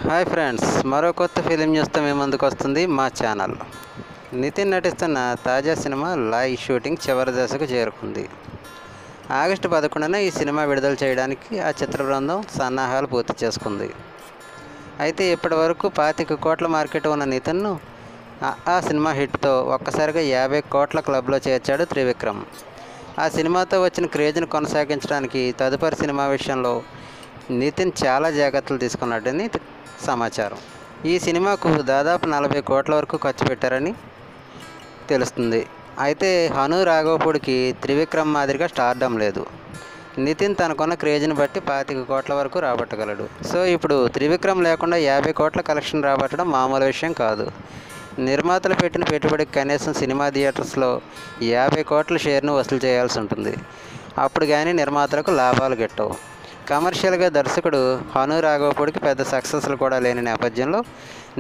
Hi friends, మరో కొత్త film న్యూస్తో మీ ముందుకు వస్తుంది మా ఛానల్. నితిన్ నటిస్తున్న తాజా సినిమా లై షూటింగ్ చివరి దశకు చేరుకుంది. ఆగస్టు 11న ఈ సినిమా విడుదల చేయడానికి ఆ చిత్ర బృందం సన్నాహాలు పూర్తి చేసుకుంది. అయితే ఇప్పటి వరకు 25 కోట్ల మార్కెట్ ఉన్న నితిన్ను ఆ సినిమా హిట్తో ఒక్కసారిగా 50 కోట్ల క్లబ్లో చేర్చాడు త్రివిక్రమ్. ఆ సినిమాతో వచ్చిన క్రేజ్ను కొనసాగించడానికి తదుపరి సినిమా విషయంలో నితిన్ చాలా జాగ్రత్తలు తీసుకున్నాడని సమాచారం. ఈ సినిమాకు దాదాపు 40 కోట్ల వరకు ఖర్చు పెట్టారని తెలుస్తుంది. అయితే హను రాఘవపూడికి త్రివిక్రమ్ మాదిరిగా స్టార్డమ్ లేదు. నితిన్ తనకున్న క్రేజ్ని బట్టి 25 కోట్ల వరకు రాబట్టగలడు. సో ఇప్పుడు త్రివిక్రమ్ లేకుండా 50 కోట్ల కలెక్షన్ రాబట్టడం మామూలు విషయం కాదు. నిర్మాతలు పెట్టిన పెట్టుబడికి కనీసం సినిమా థియేటర్స్లో 50 కోట్ల షేర్ను వసూలు చేయాల్సి ఉంటుంది. అప్పుడు కానీ నిర్మాతలకు లాభాలు గిట్టవు. కమర్షియల్గా దర్శకుడు హను రాఘవపూడికి పెద్ద సక్సెస్లు కూడా లేని నేపథ్యంలో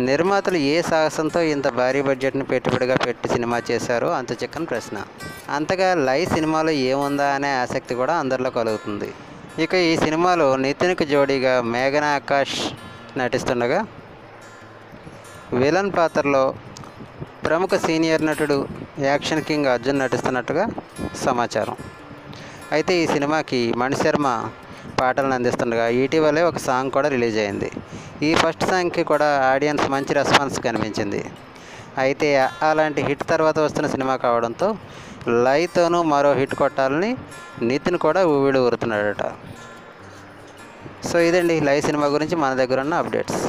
నిర్మాతలు ఏ సాహసంతో ఇంత భారీ బడ్జెట్ను పెట్టుబడిగా పెట్టి సినిమా చేశారో అంత చిక్కని ప్రశ్న. అంతగా లై సినిమాలో ఏముందా అనే ఆసక్తి కూడా అందరిలో కలుగుతుంది. ఇక ఈ సినిమాలో నితిన్కు జోడీగా మేఘనా ఆకాష్ నటిస్తుండగా, విలన్ పాత్రలో ప్రముఖ సీనియర్ నటుడు యాక్షన్ కింగ్ అర్జున్ నటిస్తున్నట్టుగా సమాచారం. అయితే ఈ సినిమాకి మణిశర్మ పాటలను అందిస్తుండగా ఇటీవలే ఒక సాంగ్ కూడా రిలీజ్ అయింది. ఈ ఫస్ట్ సాంగ్కి కూడా ఆడియన్స్ మంచి రెస్పాన్స్ కనిపించింది. అయితే అలాంటి హిట్ తర్వాత వస్తున్న సినిమా కావడంతో లైతోనూ మరో హిట్ కొట్టాలని నితిన్ కూడా ఊవిడి ఊరుతున్నాడట. సో ఇదండి లై సినిమా గురించి మన దగ్గర ఉన్న అప్డేట్స్.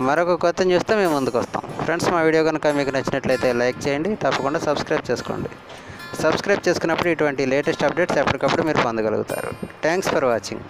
మరొక కొత్త న్యూస్తో మేము ముందుకు వస్తాం. ఫ్రెండ్స్, మా వీడియో కనుక మీకు నచ్చినట్లయితే లైక్ చేయండి, తప్పకుండా సబ్స్క్రైబ్ చేసుకోండి. సబ్స్క్రైబ్ చేసుకున్నప్పుడు ఇటువంటి లేటెస్ట్ అప్డేట్స్ ఎప్పటికప్పుడు మీరు పొందగలుగుతారు. Thanks for watching.